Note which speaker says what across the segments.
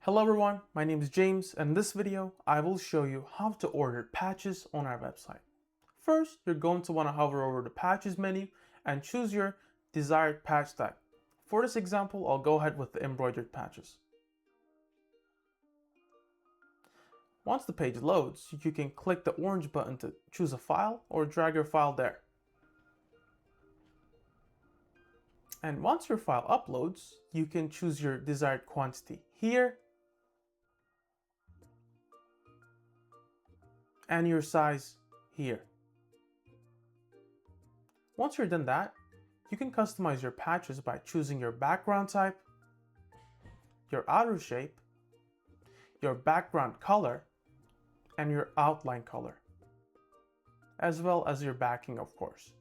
Speaker 1: Hello everyone, my name is James, and in this video I will show you how to order patches on our website. First, you're going to want to hover over the patches menu and choose your desired patch type. For this example, I'll go ahead with the embroidered patches. Once the page loads, you can click the orange button to choose a file or drag your file there. And once your file uploads, you can choose your desired quantity here and your size here. Once you're done that, you can customize your patches by choosing your background type, your outer shape, your background color, and your outline color, as well as your backing, of course.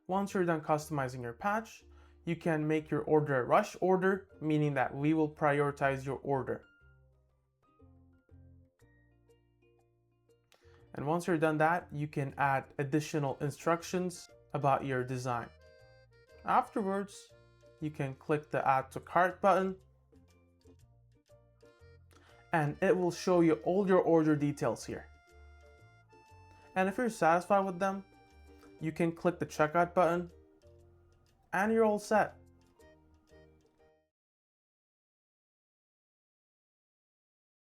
Speaker 1: Once you're done customizing your patch, you can make your order a rush order, meaning that we will prioritize your order. And once you're done that, you can add additional instructions about your design. Afterwards, you can click the Add to Cart button, and it will show you all your order details here. And if you're satisfied with them, you can click the Checkout button, and you're all set.